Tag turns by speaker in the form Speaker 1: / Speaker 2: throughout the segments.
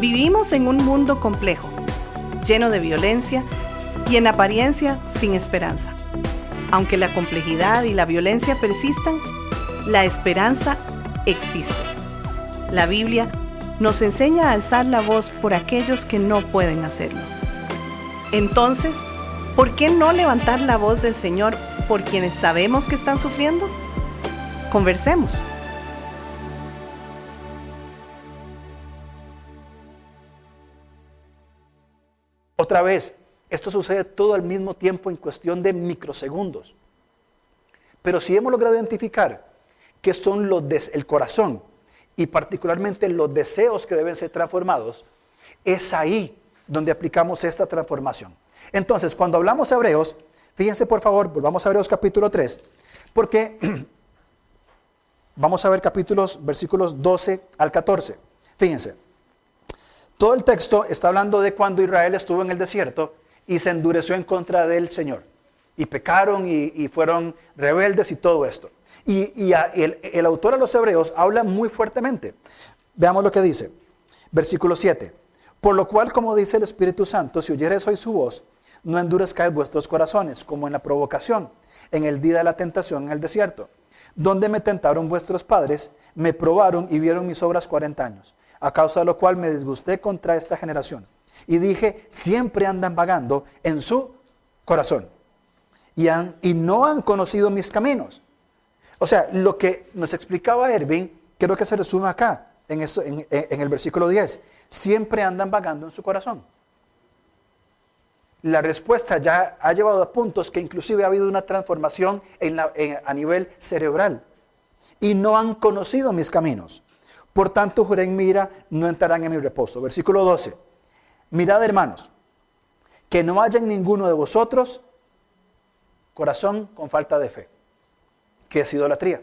Speaker 1: Vivimos en un mundo complejo, lleno de violencia y en apariencia sin esperanza. Aunque la complejidad y la violencia persistan, la esperanza existe. La Biblia nos enseña a alzar la voz por aquellos que no pueden hacerlo. Entonces, ¿por qué no levantar la voz del Señor por quienes sabemos que están sufriendo? Conversemos.
Speaker 2: Otra vez, esto sucede todo al mismo tiempo en cuestión de microsegundos. Pero si hemos logrado identificar qué son el corazón y particularmente los deseos que deben ser transformados, es ahí donde aplicamos esta transformación. Entonces, cuando hablamos hebreos, fíjense por favor, volvamos a Hebreos capítulo 3, porque vamos a ver versículos 12 al 14. Fíjense, todo el texto está hablando de cuando Israel estuvo en el desierto y se endureció en contra del Señor. Y pecaron y fueron rebeldes y todo esto. Y el autor a los hebreos habla muy fuertemente. Veamos lo que dice. Versículo 7. Por lo cual, como dice el Espíritu Santo, si oyereis hoy su voz, no endurezcáis vuestros corazones, como en la provocación, en el día de la tentación en el desierto, donde me tentaron vuestros padres, me probaron y vieron mis obras 40 años, a causa de lo cual me disgusté contra esta generación. Y dije, siempre andan vagando en su corazón, y no han conocido mis caminos. O sea, lo que nos explicaba Erwin, creo que se resume acá, en el versículo 10. Siempre andan vagando en su corazón. La respuesta ya ha llevado a puntos que inclusive ha habido una transformación a nivel cerebral. Y no han conocido mis caminos. Por tanto, juré en mi ira, no entrarán en mi reposo. Versículo 12. Mirad, hermanos, que no haya en ninguno de vosotros corazón con falta de fe, que es idolatría.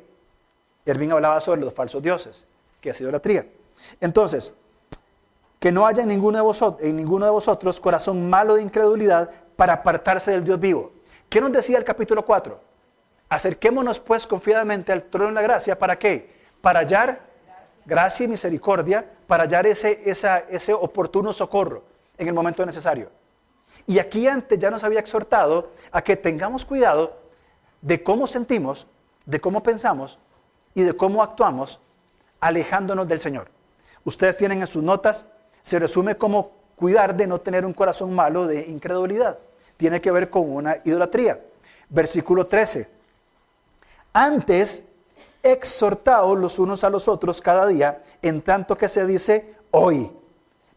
Speaker 2: Erwin hablaba sobre los falsos dioses, que es idolatría. Entonces, que no haya en ninguno de vosotros corazón malo de incredulidad para apartarse del Dios vivo. ¿Qué nos decía el capítulo 4? Acerquémonos pues confiadamente al trono de la gracia. ¿Para qué? Para hallar gracia y misericordia, para hallar ese oportuno socorro en el momento necesario. Y aquí antes ya nos había exhortado a que tengamos cuidado de cómo sentimos, de cómo pensamos y de cómo actuamos alejándonos del Señor. Ustedes tienen en sus notas, se resume como cuidar de no tener un corazón malo de incredulidad. Tiene que ver con una idolatría. Versículo 13. Antes, exhortaos los unos a los otros cada día, en tanto que se dice hoy,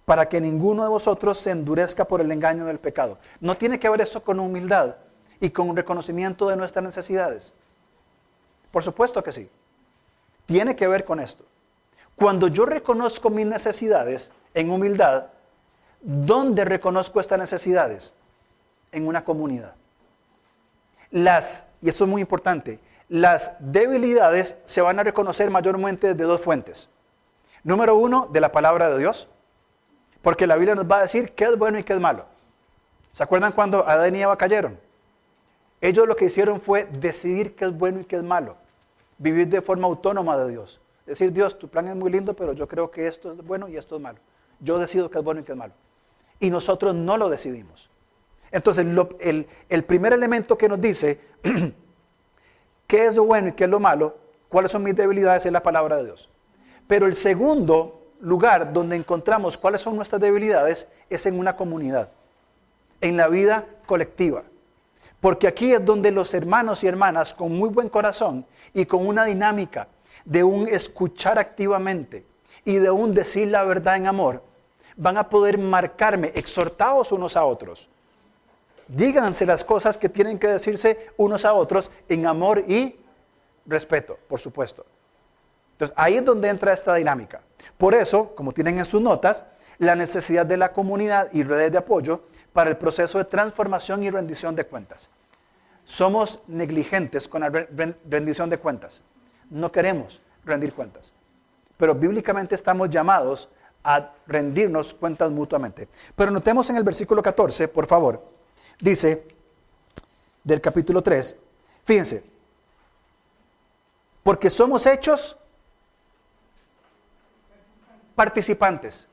Speaker 2: para que ninguno de vosotros se endurezca por el engaño del pecado. ¿No tiene que ver eso con humildad y con un reconocimiento de nuestras necesidades? Por supuesto que sí. Tiene que ver con esto. Cuando yo reconozco mis necesidades en humildad, ¿dónde reconozco estas necesidades? En una comunidad. Y eso es muy importante, las debilidades se van a reconocer mayormente de dos fuentes. Número 1, de la palabra de Dios. Porque la Biblia nos va a decir qué es bueno y qué es malo. ¿Se acuerdan cuando Adán y Eva cayeron? Ellos lo que hicieron fue decidir qué es bueno y qué es malo. Vivir de forma autónoma de Dios. Decir, Dios, tu plan es muy lindo, pero yo creo que esto es bueno y esto es malo. Yo decido qué es bueno y qué es malo. Y nosotros no lo decidimos. Entonces, el primer elemento que nos dice qué es lo bueno y qué es lo malo, cuáles son mis debilidades, es la palabra de Dios. Pero el segundo lugar donde encontramos cuáles son nuestras debilidades es en una comunidad, en la vida colectiva. Porque aquí es donde los hermanos y hermanas con muy buen corazón y con una dinámica de un escuchar activamente y de un decir la verdad en amor, van a poder marcarme, exhortados unos a otros. Díganse las cosas que tienen que decirse unos a otros en amor y respeto, por supuesto. Entonces, ahí es donde entra esta dinámica. Por eso, como tienen en sus notas, la necesidad de la comunidad y redes de apoyo para el proceso de transformación y rendición de cuentas. Somos negligentes con la rendición de cuentas. No queremos rendir cuentas. Pero bíblicamente estamos llamados a rendirnos cuentas mutuamente. Pero notemos en el versículo 14, por favor, dice, del capítulo 3, fíjense, porque somos hechos participantes.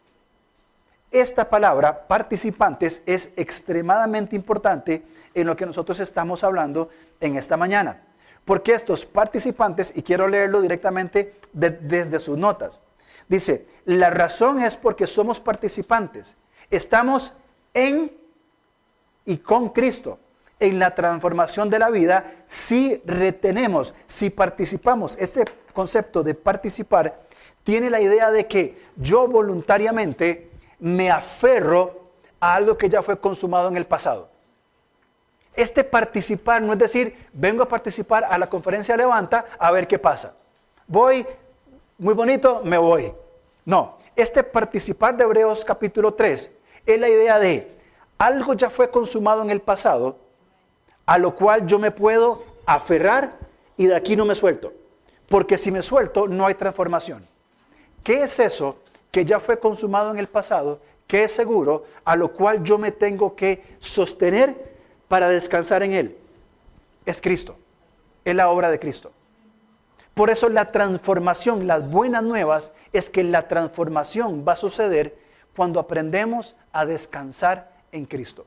Speaker 2: esta palabra, participantes, es extremadamente importante en lo que nosotros estamos hablando en esta mañana. Porque estos participantes, y quiero leerlo directamente desde sus notas, dice, la razón es porque somos participantes. Estamos en y con Cristo en la transformación de la vida si retenemos, si participamos. Este concepto de participar tiene la idea de que yo voluntariamente me aferro a algo que ya fue consumado en el pasado. Este participar no es decir, vengo a participar a la conferencia Levanta a ver qué pasa. Voy, muy bonito, me voy. No, este participar de Hebreos capítulo 3 es la idea de algo ya fue consumado en el pasado, a lo cual yo me puedo aferrar y de aquí no me suelto. Porque si me suelto, no hay transformación. ¿Qué es eso que ya fue consumado en el pasado, que es seguro, a lo cual yo me tengo que sostener para descansar en Él? Es Cristo, es la obra de Cristo. Por eso la transformación, las buenas nuevas, es que la transformación va a suceder cuando aprendemos a descansar en Cristo.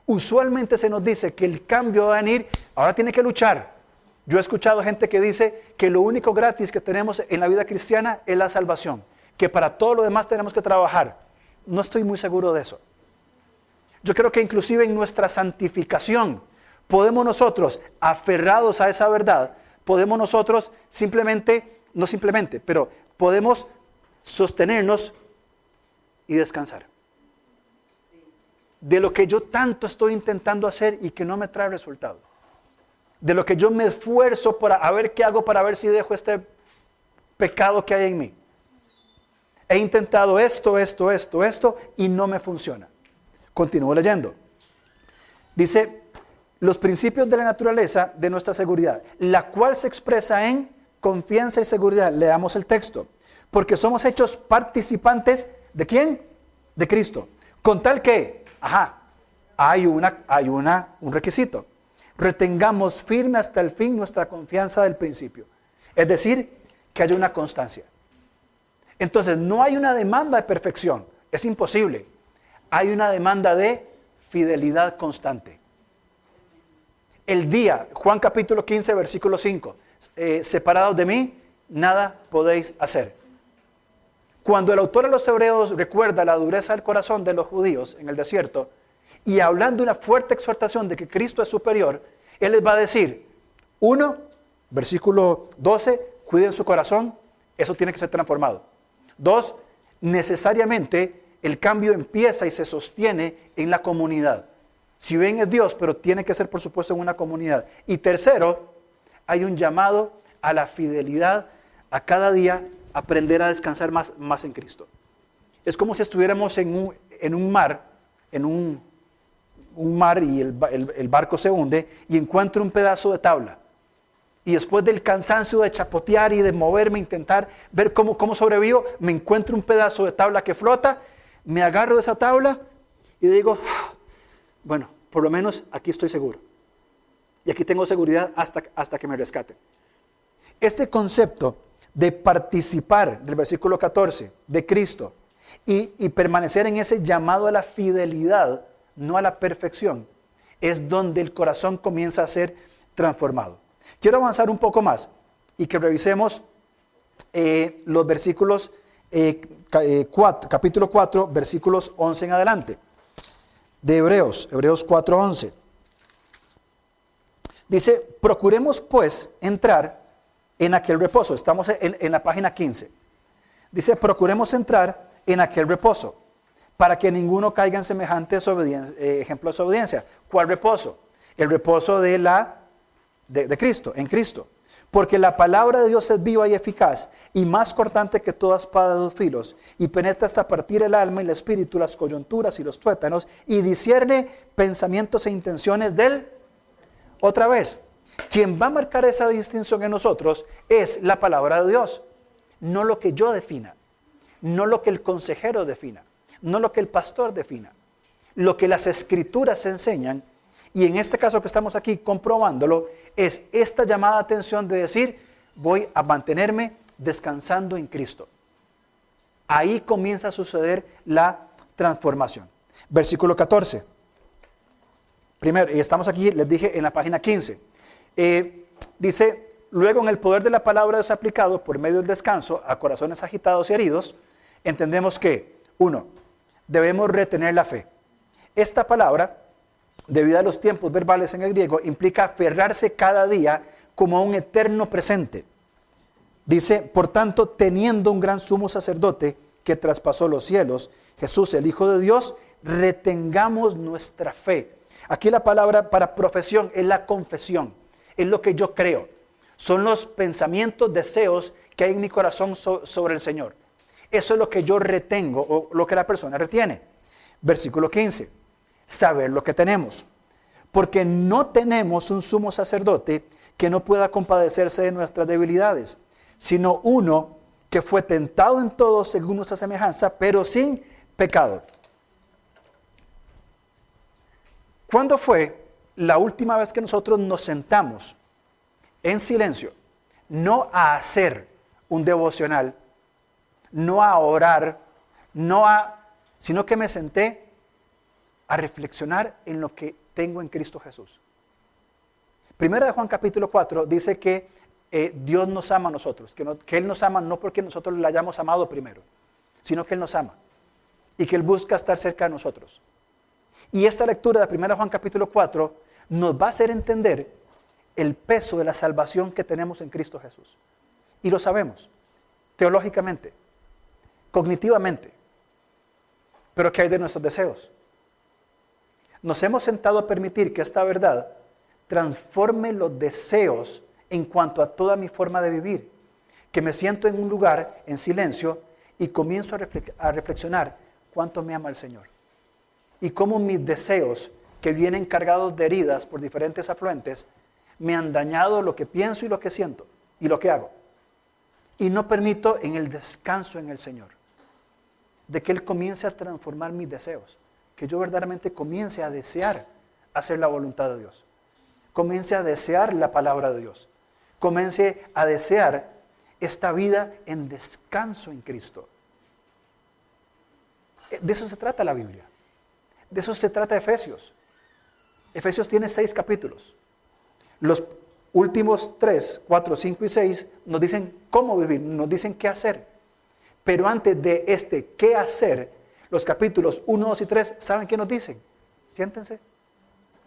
Speaker 2: Usualmente se nos dice que el cambio va a venir, ahora tiene que luchar. Yo he escuchado gente que dice que lo único gratis que tenemos en la vida cristiana es la salvación, que para todo lo demás tenemos que trabajar. No estoy muy seguro de eso. Yo creo que inclusive en nuestra santificación podemos nosotros, aferrados a esa verdad, podemos nosotros pero podemos sostenernos y descansar. De lo que yo tanto estoy intentando hacer y que no me trae resultado. De lo que yo me esfuerzo para a ver qué hago para ver si dejo este pecado que hay en mí. He intentado esto y no me funciona. Continúo leyendo. Dice, los principios de la naturaleza de nuestra seguridad, la cual se expresa en confianza y seguridad. Leamos el texto. Porque somos hechos participantes, ¿de quién? De Cristo. Con tal que, hay un requisito. Retengamos firme hasta el fin nuestra confianza del principio. Es decir, que haya una constancia. Entonces, no hay una demanda de perfección. Es imposible. Hay una demanda de fidelidad constante. El día, Juan capítulo 15, versículo 5. Separados de mí, nada podéis hacer. Cuando el autor de los Hebreos recuerda la dureza del corazón de los judíos en el desierto, y hablando una fuerte exhortación de que Cristo es superior, Él les va a decir, 1, versículo 12, cuiden su corazón, eso tiene que ser transformado. 2, necesariamente el cambio empieza y se sostiene en la comunidad. Si bien es Dios, pero tiene que ser por supuesto en una comunidad. Y tercero, hay un llamado a la fidelidad, a cada día aprender a descansar más en Cristo. Es como si estuviéramos en un mar y el barco se hunde y encuentro un pedazo de tabla. Y después del cansancio de chapotear y de moverme, intentar ver cómo sobrevivo, me encuentro un pedazo de tabla que flota, me agarro de esa tabla y digo, bueno, por lo menos aquí estoy seguro. Y aquí tengo seguridad hasta que me rescate. Este concepto de participar, del versículo 14, de Cristo, y permanecer en ese llamado a la fidelidad, no a la perfección, es donde el corazón comienza a ser transformado. Quiero avanzar un poco más y que revisemos los versículos capítulo 4, versículos 11 en adelante, de Hebreos 4:11. Dice, procuremos pues entrar en aquel reposo. Estamos en la página 15. Dice, procuremos entrar en aquel reposo, para que ninguno caiga en semejante ejemplo de desobediencia. ¿Cuál reposo? El reposo de Cristo, en Cristo. Porque la palabra de Dios es viva y eficaz, y más cortante que toda espada de dos filos, y penetra hasta partir el alma y el espíritu, las coyunturas y los tuétanos, y discierne pensamientos e intenciones del... Otra vez, quien va a marcar esa distinción en nosotros es la palabra de Dios. No lo que yo defina, no lo que el consejero defina, no lo que el pastor defina. Lo que las escrituras enseñan, y en este caso que estamos aquí comprobándolo, es esta llamada atención de decir, voy a mantenerme descansando en Cristo. Ahí comienza a suceder la transformación. Versículo 14. Primero, y estamos aquí, les dije, en la página 15. Dice, luego en el poder de la palabra de Dios aplicado por medio del descanso a corazones agitados y heridos, entendemos que, 1, debemos retener la fe. Esta palabra, debido a los tiempos verbales en el griego, implica aferrarse cada día como a un eterno presente. Dice, por tanto, teniendo un gran sumo sacerdote que traspasó los cielos, Jesús, el Hijo de Dios, retengamos nuestra fe. Aquí la palabra para profesión es la confesión, es lo que yo creo. Son los pensamientos, deseos que hay en mi corazón sobre el Señor. Eso es lo que yo retengo o lo que la persona retiene. Versículo 15, saber lo que tenemos. Porque no tenemos un sumo sacerdote que no pueda compadecerse de nuestras debilidades, sino uno que fue tentado en todo según nuestra semejanza, pero sin pecado. ¿Cuándo fue la última vez que nosotros nos sentamos en silencio, no a hacer un devocional, no a orar, sino que me senté a reflexionar en lo que tengo en Cristo Jesús? Primera de Juan capítulo 4 dice que Dios nos ama a nosotros, que Él nos ama no porque nosotros le hayamos amado primero, sino que Él nos ama y que Él busca estar cerca de nosotros. Y esta lectura de Primera de Juan capítulo 4 nos va a hacer entender el peso de la salvación que tenemos en Cristo Jesús. Y lo sabemos, teológicamente, cognitivamente. Pero ¿qué hay de nuestros deseos? Nos hemos sentado a permitir que esta verdad transforme los deseos en cuanto a toda mi forma de vivir. Que me siento en un lugar en silencio y comienzo a reflexionar cuánto me ama el Señor. Y cómo mis deseos, que vienen cargados de heridas por diferentes afluentes, me han dañado lo que pienso y lo que siento y lo que hago. Y no permito en el descanso en el Señor, de que Él comience a transformar mis deseos, que yo verdaderamente comience a desear hacer la voluntad de Dios, comience a desear la palabra de Dios, comience a desear esta vida en descanso en Cristo. De eso se trata la Biblia. De eso se trata Efesios. Efesios tiene 6 capítulos. Los últimos 3, 4, 5 y 6 nos dicen cómo vivir, nos dicen qué hacer. Pero antes de este qué hacer, los capítulos 1, 2 y 3, ¿saben qué nos dicen? Siéntense,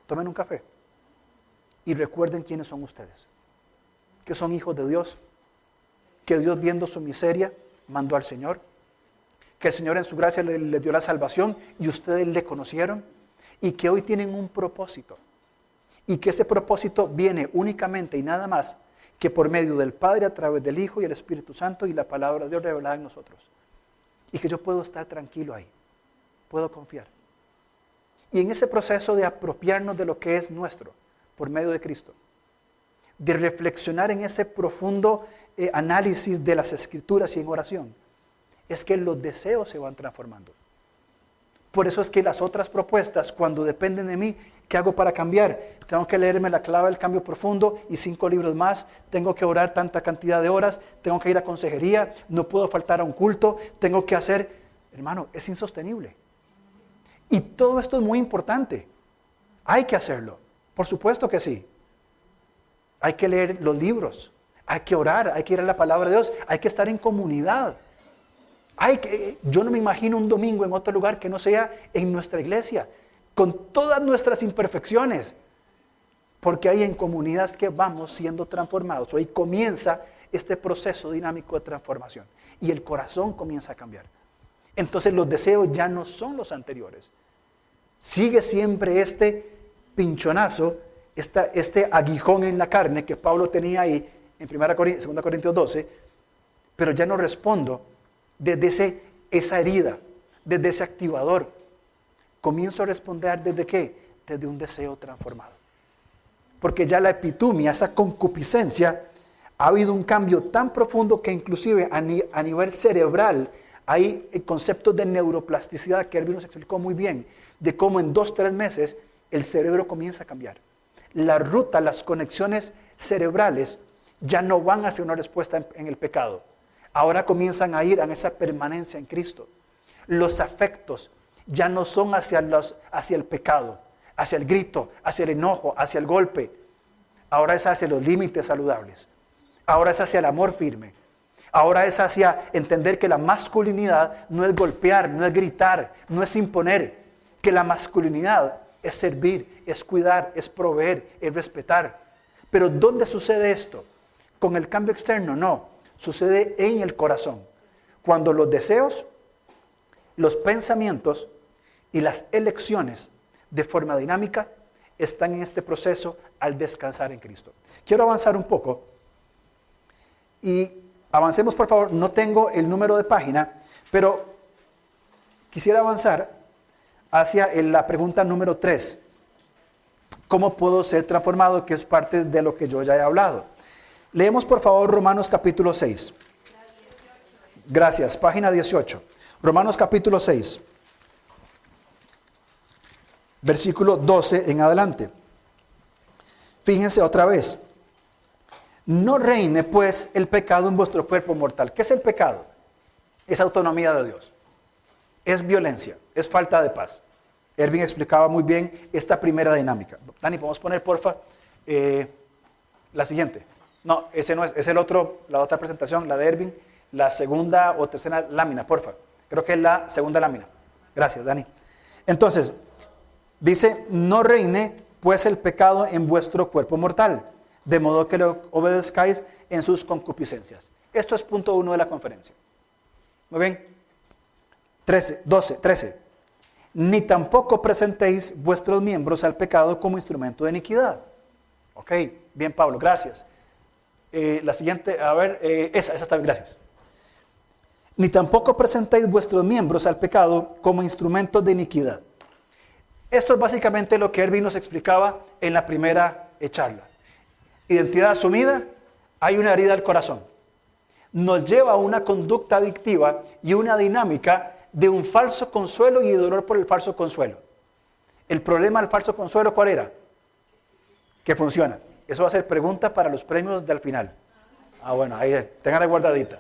Speaker 2: tomen un café y recuerden quiénes son ustedes. Que son hijos de Dios, que Dios, viendo su miseria, mandó al Señor, que el Señor en su gracia les dio la salvación y ustedes le conocieron, y que hoy tienen un propósito, y que ese propósito viene únicamente y nada más que por medio del Padre a través del Hijo y el Espíritu Santo y la palabra de Dios revelada en nosotros, y que yo puedo estar tranquilo ahí, puedo confiar. Y en ese proceso de apropiarnos de lo que es nuestro por medio de Cristo, de reflexionar en ese profundo análisis de las Escrituras y en oración, es que los deseos se van transformando. Por eso es que las otras propuestas, cuando dependen de mí, ¿qué hago para cambiar? Tengo que leerme la clave del cambio profundo y 5 libros más, tengo que orar tanta cantidad de horas, tengo que ir a consejería, no puedo faltar a un culto, tengo que hacer... Hermano, es insostenible. Y todo esto es muy importante. Hay que hacerlo, por supuesto que sí. Hay que leer los libros, hay que orar, hay que ir a la palabra de Dios, hay que estar en comunidad. Yo no me imagino un domingo en otro lugar que no sea en nuestra iglesia, con todas nuestras imperfecciones, porque ahí en comunidades que vamos siendo transformados. Hoy comienza este proceso dinámico de transformación y el corazón comienza a cambiar. Entonces los deseos ya no son los anteriores. Sigue siempre este pinchonazo, este aguijón en la carne que Pablo tenía ahí en 2 Corintios 12, pero ya no respondo desde esa herida, desde ese activador. Comienzo a responder desde ¿qué? Desde un deseo transformado. Porque ya la epitumia, esa concupiscencia, ha habido un cambio tan profundo que inclusive a nivel cerebral hay conceptos de neuroplasticidad que Erwin nos explicó muy bien, de cómo en 2-3 meses el cerebro comienza a cambiar. La ruta, las conexiones cerebrales ya no van hacia una respuesta en el pecado, ahora comienzan a ir a esa permanencia en Cristo. Los afectos ya no son hacia el pecado, hacia el grito, hacia el enojo, hacia el golpe. Ahora es hacia los límites saludables. Ahora es hacia el amor firme. Ahora es hacia entender que la masculinidad no es golpear, no es gritar, no es imponer. Que la masculinidad es servir, es cuidar, es proveer, es respetar. Pero ¿dónde sucede esto? ¿Con el cambio externo? No. Sucede en el corazón. Cuando los deseos, los pensamientos y las elecciones de forma dinámica están en este proceso al descansar en Cristo. Quiero avanzar un poco y avancemos, por favor. No tengo el número de página, pero quisiera avanzar hacia la pregunta número 3. ¿Cómo puedo ser transformado? Que es parte de lo que yo ya he hablado. Leemos, por favor, Romanos capítulo 6. Gracias, página 18. Romanos capítulo 6. Versículo 12 en adelante. Fíjense otra vez. No reine pues el pecado en vuestro cuerpo mortal. ¿Qué es el pecado? Es autonomía de Dios. Es violencia, es falta de paz. Erwin explicaba muy bien esta primera dinámica. Dani, ¿podemos poner, porfa, la siguiente? No, ese no es, es la otra presentación, la de Erwin, la segunda o tercera lámina, porfa. Creo que es la segunda lámina. Gracias, Dani. Entonces, dice, no reine pues el pecado en vuestro cuerpo mortal, de modo que le obedezcáis en sus concupiscencias. Esto es punto 1 de la conferencia. Muy bien. 13. Ni tampoco presentéis vuestros miembros al pecado como instrumento de iniquidad. Ok, bien, Pablo, gracias. La siguiente, a ver, esa está bien, gracias. Ni tampoco presentéis vuestros miembros al pecado como instrumentos de iniquidad. Esto es básicamente lo que Erwin nos explicaba en la primera charla. Identidad asumida, hay una herida al corazón. Nos lleva a una conducta adictiva y una dinámica de un falso consuelo y dolor por el falso consuelo. El problema del falso consuelo, ¿cuál era? Que funciona. Eso va a ser pregunta para los premios del final. Ah, bueno, ahí tengan guardadita.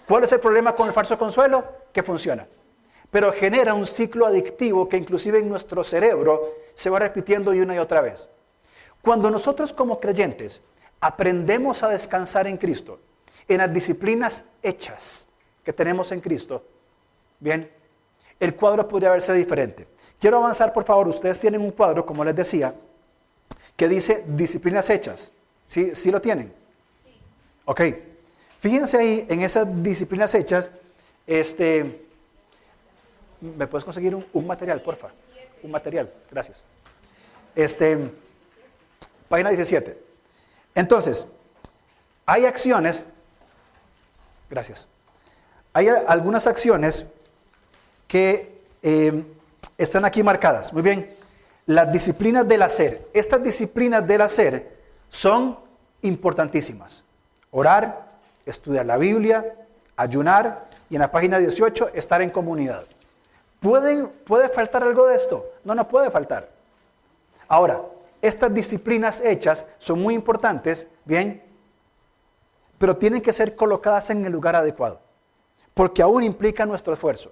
Speaker 2: ¿Cuál es el problema con el falso consuelo? Que funciona. Pero genera un ciclo adictivo que inclusive en nuestro cerebro se va repitiendo y otra vez. Cuando nosotros como creyentes aprendemos a descansar en Cristo, en las disciplinas hechas que tenemos en Cristo, bien, el cuadro podría verse diferente. Quiero avanzar, por favor. Ustedes tienen un cuadro, como les decía, que dice disciplinas hechas. ¿Sí, sí lo tienen? Sí. Ok. Fíjense ahí en esas disciplinas hechas. ¿Me puedes conseguir un material, porfa? Un material, gracias. Página 17. Entonces, hay acciones. Gracias. Hay algunas acciones que están aquí marcadas. Muy bien. Las disciplinas del hacer. Estas disciplinas del hacer son importantísimas. Orar, estudiar la Biblia, ayunar y en la página 18 estar en comunidad. ¿Puede faltar algo de esto? No, no puede faltar. Ahora, estas disciplinas hechas son muy importantes, bien, pero tienen que ser colocadas en el lugar adecuado, porque aún implica nuestro esfuerzo.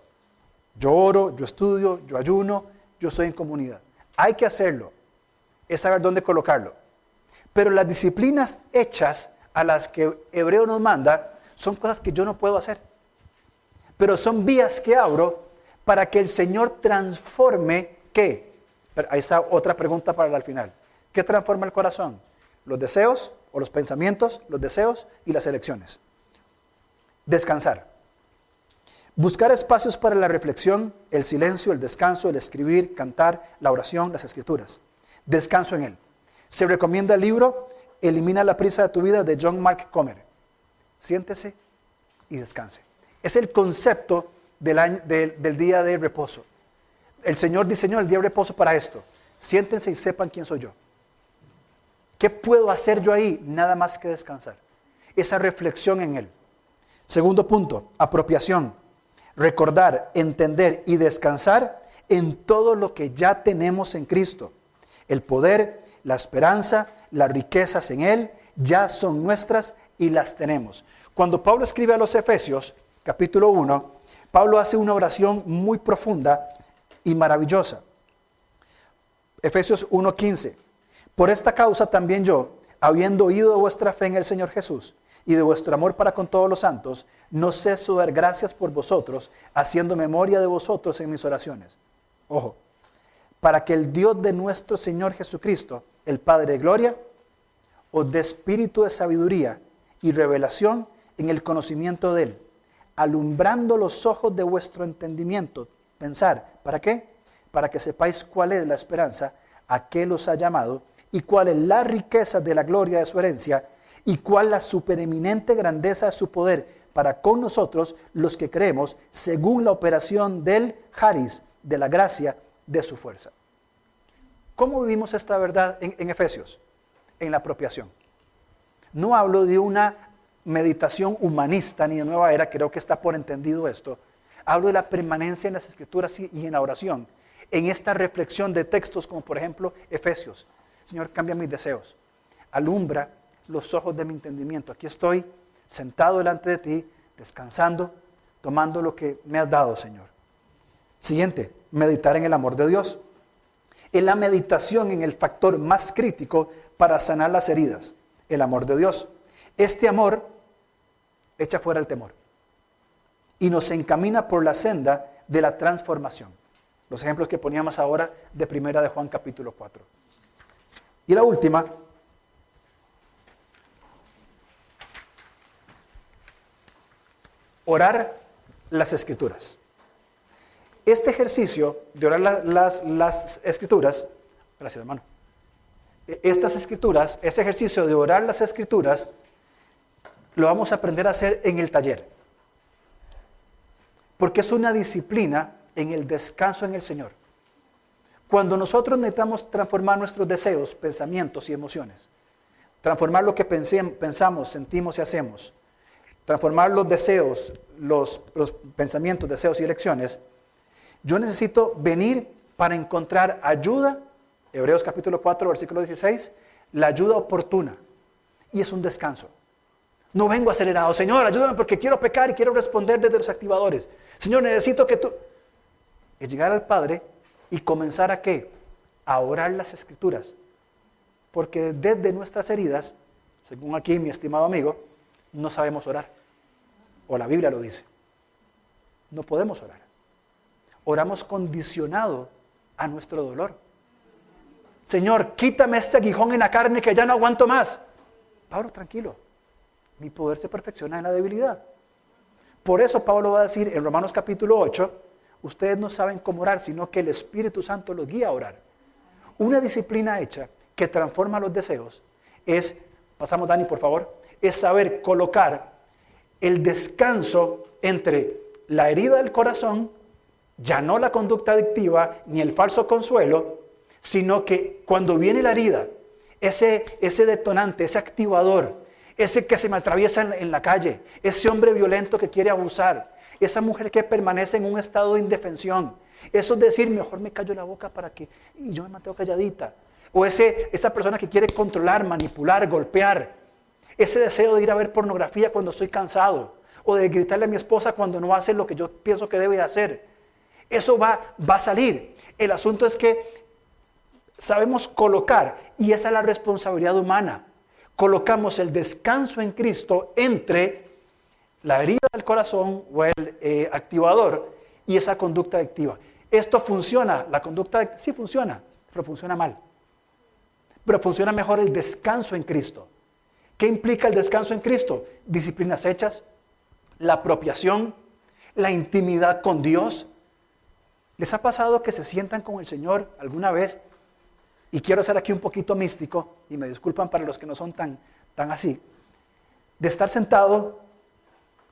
Speaker 2: Yo oro, yo estudio, yo ayuno, yo estoy en comunidad. Hay que hacerlo, es saber dónde colocarlo. Pero las disciplinas hechas a las que Hebreo nos manda son cosas que yo no puedo hacer. Pero son vías que abro para que el Señor transforme, ¿qué? Ahí está otra pregunta para el final. ¿Qué transforma el corazón? Los deseos o los pensamientos, los deseos y las elecciones. Descansar. Buscar espacios para la reflexión, el silencio, el descanso, el escribir, cantar, la oración, las escrituras. Descanso en él. Se recomienda el libro Elimina la prisa de tu vida de John Mark Comer. Siéntese y descanse. Es el concepto del día de reposo. El Señor diseñó el día de reposo para esto. Siéntense y sepan quién soy yo. ¿Qué puedo hacer yo ahí? Nada más que descansar. Esa reflexión en Él. Segundo punto, apropiación. Recordar, entender y descansar en todo lo que ya tenemos en Cristo. El poder, la esperanza, las riquezas en Él ya son nuestras y las tenemos. Cuando Pablo escribe a los Efesios, capítulo 1, Pablo hace una oración muy profunda y maravillosa. Efesios 1:15. Por esta causa también yo, habiendo oído de vuestra fe en el Señor Jesús y de vuestro amor para con todos los santos, no ceso de dar gracias por vosotros, haciendo memoria de vosotros en mis oraciones. Ojo, para que el Dios de nuestro Señor Jesucristo, el Padre de gloria, os dé espíritu de sabiduría y revelación en el conocimiento de Él, alumbrando los ojos de vuestro entendimiento. Pensar, ¿para qué? Para que sepáis cuál es la esperanza a que los ha llamado y cuál es la riqueza de la gloria de su herencia y cuál la supereminente grandeza de su poder para con nosotros los que creemos según la operación del Charis, de la gracia de su fuerza. ¿Cómo vivimos esta verdad en Efesios? En la apropiación. No hablo de una meditación humanista ni de nueva era, creo que está por entendido esto. Hablo de la permanencia en las Escrituras y en la oración, en esta reflexión de textos como por ejemplo Efesios. Señor, cambia mis deseos, alumbra los ojos de mi entendimiento. Aquí estoy sentado delante de ti, descansando, tomando lo que me has dado, Señor. Siguiente, meditar en el amor de Dios. Es la meditación en el factor más crítico para sanar las heridas, el amor de Dios. Este amor echa fuera el temor y nos encamina por la senda de la transformación. Los ejemplos que poníamos ahora de Primera de Juan capítulo 4. Y la última, orar las Escrituras. Este ejercicio de orar las Escrituras, gracias hermano, estas Escrituras, este ejercicio de orar las Escrituras, lo vamos a aprender a hacer en el taller. Porque es una disciplina en el descanso en el Señor. Cuando nosotros necesitamos transformar nuestros deseos, pensamientos y emociones, transformar lo que pensamos, sentimos y hacemos, transformar los deseos, los pensamientos, deseos y elecciones, yo necesito venir para encontrar ayuda, Hebreos capítulo 4, versículo 16, la ayuda oportuna, y es un descanso. No vengo acelerado, Señor, ayúdame porque quiero pecar y quiero responder desde los activadores. Señor, necesito que tú... Es llegar al Padre y comenzar ¿a qué? A orar las Escrituras. Porque desde nuestras heridas, según aquí mi estimado amigo, no sabemos orar. O la Biblia lo dice. No podemos orar. Oramos condicionado a nuestro dolor. Señor, quítame este aguijón en la carne que ya no aguanto más. Pablo, tranquilo. Mi poder se perfecciona en la debilidad. Por eso Pablo va a decir en Romanos capítulo 8, ustedes no saben cómo orar, sino que el Espíritu Santo los guía a orar. Una disciplina hecha que transforma los deseos es, pasamos Dani por favor, es saber colocar el descanso entre la herida del corazón, ya no la conducta adictiva ni el falso consuelo, sino que cuando viene la herida, ese detonante, ese activador, ese que se me atraviesa en la calle, ese hombre violento que quiere abusar, esa mujer que permanece en un estado de indefensión, eso es decir, mejor me callo la boca para que y yo me mantengo calladita, o esa persona que quiere controlar, manipular, golpear, ese deseo de ir a ver pornografía cuando estoy cansado, o de gritarle a mi esposa cuando no hace lo que yo pienso que debe hacer, eso va a salir. El asunto es que sabemos colocar, y esa es la responsabilidad humana, colocamos el descanso en Cristo entre la herida del corazón o el activador y esa conducta adictiva. Esto funciona, la conducta sí funciona, pero funciona mal. Pero funciona mejor el descanso en Cristo. ¿Qué implica el descanso en Cristo? Disciplinas hechas, la apropiación, la intimidad con Dios. ¿Les ha pasado que se sientan con el Señor alguna vez? Y quiero ser aquí un poquito místico, y me disculpan para los que no son tan así, de estar sentado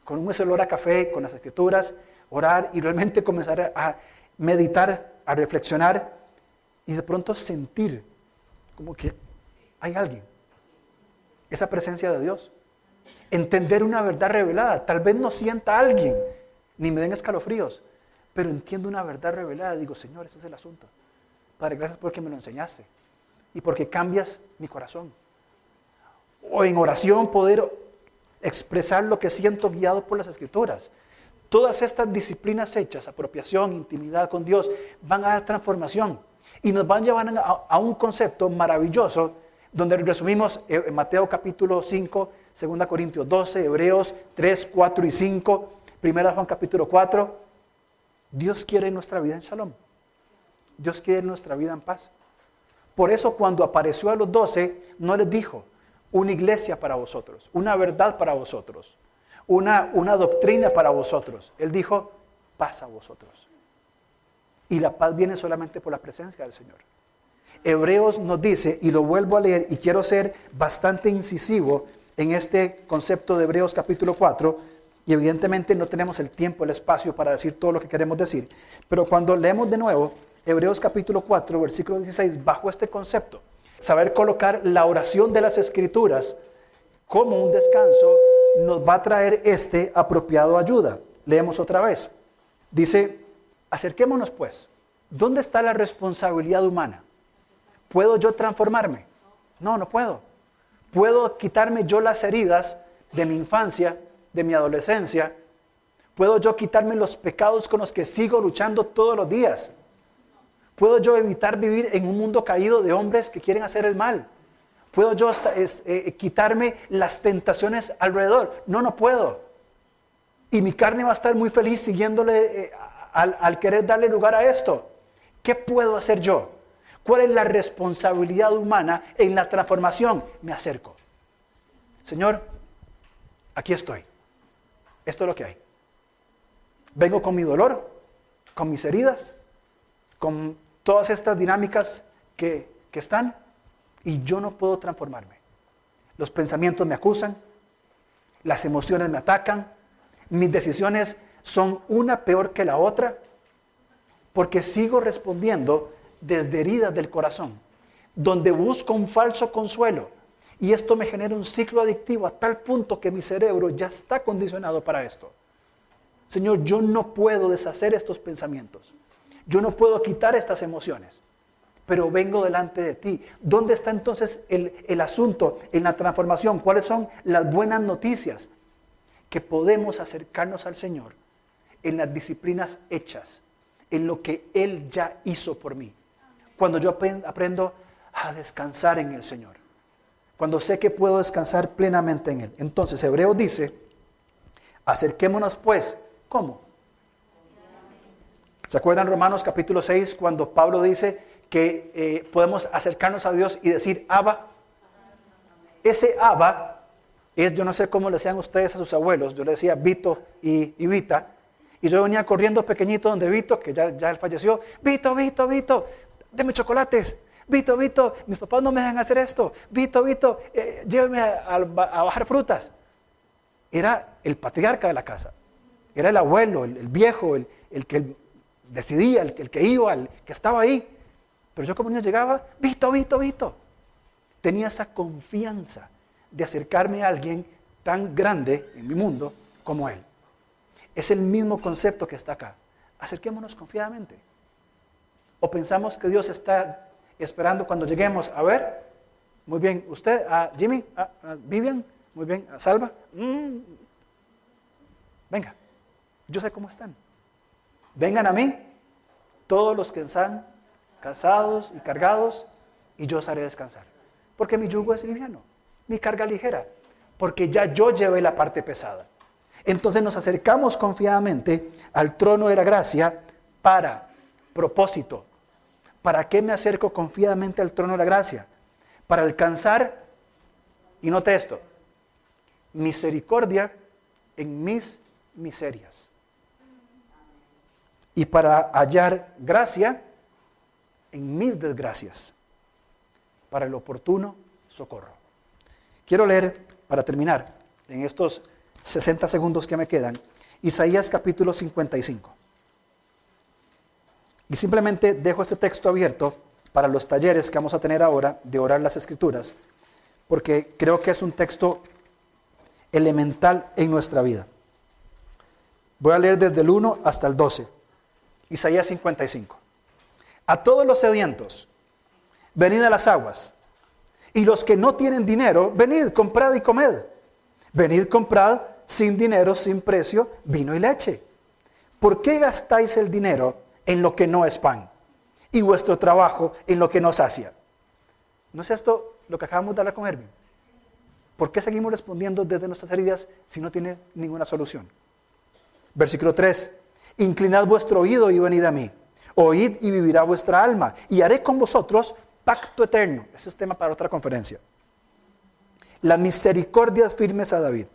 Speaker 2: con un olor a café, con las Escrituras, orar y realmente comenzar a meditar, a reflexionar y de pronto sentir como que hay alguien, esa presencia de Dios, entender una verdad revelada. Tal vez no sienta a alguien, ni me den escalofríos, pero entiendo una verdad revelada. Digo, Señor, ese es el asunto. Padre, gracias porque me lo enseñaste y porque cambias mi corazón. O en oración poder expresar lo que siento guiado por las Escrituras. Todas estas disciplinas hechas, apropiación, intimidad con Dios, van a dar transformación y nos van a llevar a un concepto maravilloso donde resumimos en Mateo capítulo 5, 2 Corintios 12, Hebreos 3, 4 y 5, 1 Juan capítulo 4. Dios quiere nuestra vida en shalom. Dios quiere nuestra vida en paz. Por eso cuando apareció a los 12, no les dijo una iglesia para vosotros, una verdad para vosotros, una doctrina para vosotros. Él dijo, paz a vosotros. Y la paz viene solamente por la presencia del Señor. Hebreos nos dice, y lo vuelvo a leer, y quiero ser bastante incisivo en este concepto de Hebreos capítulo 4, y evidentemente no tenemos el tiempo, el espacio para decir todo lo que queremos decir, pero cuando leemos de nuevo Hebreos capítulo 4, versículo 16, bajo este concepto, saber colocar la oración de las Escrituras como un descanso, nos va a traer este apropiado ayuda. Leemos otra vez. Dice, acerquémonos pues. ¿Dónde está la responsabilidad humana? ¿Puedo yo transformarme? No, no puedo. ¿Puedo quitarme yo las heridas de mi infancia, de mi adolescencia? ¿Puedo yo quitarme los pecados con los que sigo luchando todos los días? ¿Puedo yo evitar vivir en un mundo caído de hombres que quieren hacer el mal? ¿Puedo yo quitarme las tentaciones alrededor? No, no puedo. Y mi carne va a estar muy feliz siguiéndole al querer darle lugar a esto. ¿Qué puedo hacer yo? ¿Cuál es la responsabilidad humana en la transformación? Me acerco. Señor, aquí estoy. Esto es lo que hay. Vengo con mi dolor, con mis heridas, con todas estas dinámicas que están, y yo no puedo transformarme. Los pensamientos me acusan, las emociones me atacan, mis decisiones son una peor que la otra, porque sigo respondiendo desde heridas del corazón, donde busco un falso consuelo, y esto me genera un ciclo adictivo a tal punto que mi cerebro ya está condicionado para esto. Señor, yo no puedo deshacer estos pensamientos, yo no puedo quitar estas emociones, pero vengo delante de ti. ¿Dónde está entonces el asunto en la transformación? ¿Cuáles son las buenas noticias? Que podemos acercarnos al Señor en las disciplinas hechas, en lo que Él ya hizo por mí. Cuando yo aprendo a descansar en el Señor, cuando sé que puedo descansar plenamente en Él. Entonces Hebreos dice, acerquémonos pues, ¿cómo? ¿Se acuerdan Romanos capítulo 6 cuando Pablo dice que podemos acercarnos a Dios y decir Abba? Ese Abba es, yo no sé cómo le decían ustedes a sus abuelos, yo le decía Vito y Vita, y yo venía corriendo pequeñito donde Vito, que ya él falleció, Vito, deme chocolates, Vito, mis papás no me dejan hacer esto, Vito, lléveme a bajar frutas. Era el patriarca de la casa, era el abuelo, el viejo, el que decidía, el que iba, el que estaba ahí. Pero yo como niño llegaba, Vito. Tenía esa confianza de acercarme a alguien tan grande en mi mundo como él. Es el mismo concepto que está acá. Acerquémonos confiadamente. O pensamos que Dios está esperando cuando lleguemos. A ver, muy bien, usted, a Jimmy, a Vivian, muy bien, a Salva. Venga, yo sé cómo están. Vengan a mí, todos los que están cansados y cargados, y yo os haré descansar. Porque mi yugo es liviano, mi carga ligera, porque ya yo llevé la parte pesada. Entonces nos acercamos confiadamente al trono de la gracia para propósito. ¿Para qué me acerco confiadamente al trono de la gracia? Para alcanzar, y note esto, misericordia en mis miserias. Y para hallar gracia en mis desgracias, para el oportuno socorro. Quiero leer, para terminar, en estos 60 segundos que me quedan, Isaías capítulo 55. Y simplemente dejo este texto abierto para los talleres que vamos a tener ahora de orar las Escrituras, porque creo que es un texto elemental en nuestra vida. Voy a leer desde el 1 hasta el 12. Isaías 55. A todos los sedientos, venid a las aguas, y los que no tienen dinero, venid, comprad y comed. Venid, comprad sin dinero, sin precio, vino y leche. ¿Por qué gastáis el dinero en lo que no es pan y vuestro trabajo en lo que no sacia? ¿No es esto lo que acabamos de hablar con Erwin? ¿Por qué seguimos respondiendo desde nuestras heridas si no tiene ninguna solución? Versículo 3. Inclinad vuestro oído y venid a mí. Oíd y vivirá vuestra alma, y haré con vosotros pacto eterno. Ese es tema para otra conferencia. Las misericordias firmes a David.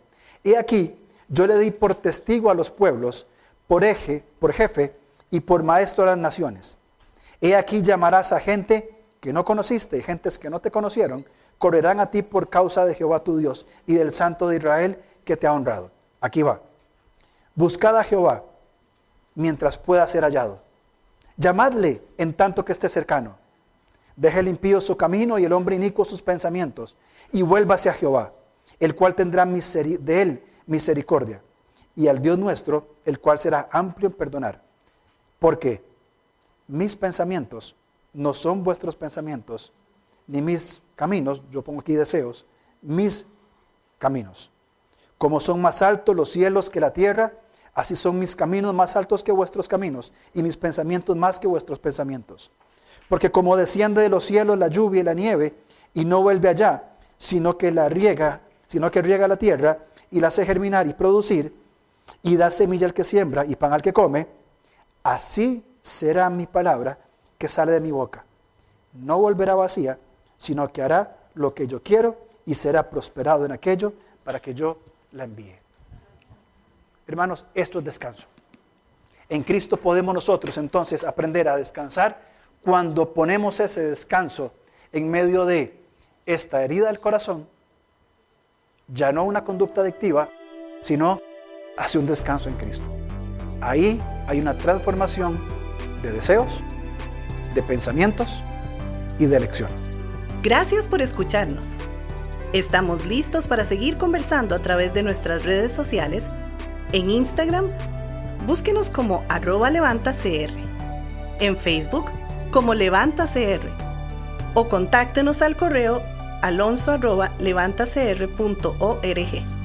Speaker 2: He aquí, yo le di por testigo a los pueblos, por jefe y por maestro a las naciones. He aquí llamarás a gente que no conociste, y gentes que no te conocieron, correrán a ti por causa de Jehová tu Dios y del Santo de Israel que te ha honrado. Aquí va. Buscad a Jehová mientras pueda ser hallado. Llamadle en tanto que esté cercano. Deje el impío su camino y el hombre inicuo sus pensamientos, y vuélvase a Jehová, el cual tendrá de él misericordia, y al Dios nuestro, el cual será amplio en perdonar. Porque mis pensamientos no son vuestros pensamientos, ni mis caminos, yo pongo aquí deseos, mis caminos. Como son más altos los cielos que la tierra, así son mis caminos más altos que vuestros caminos, y mis pensamientos más que vuestros pensamientos. Porque como desciende de los cielos la lluvia y la nieve, y no vuelve allá, sino que riega la tierra, y la hace germinar y producir, y da semilla al que siembra, y pan al que come, así será mi palabra que sale de mi boca. No volverá vacía, sino que hará lo que yo quiero, y será prosperado en aquello para que yo la envíe. Hermanos, esto es descanso. En Cristo podemos nosotros entonces aprender a descansar cuando ponemos ese descanso en medio de esta herida del corazón, ya no una conducta adictiva, sino hacia un descanso en Cristo. Ahí hay una transformación de deseos, de pensamientos y de elección.
Speaker 1: Gracias por escucharnos. Estamos listos para seguir conversando a través de nuestras redes sociales. En Instagram, búsquenos como @levantacr. En Facebook, como LevantaCR. O contáctenos al correo alonso@levantacr.org.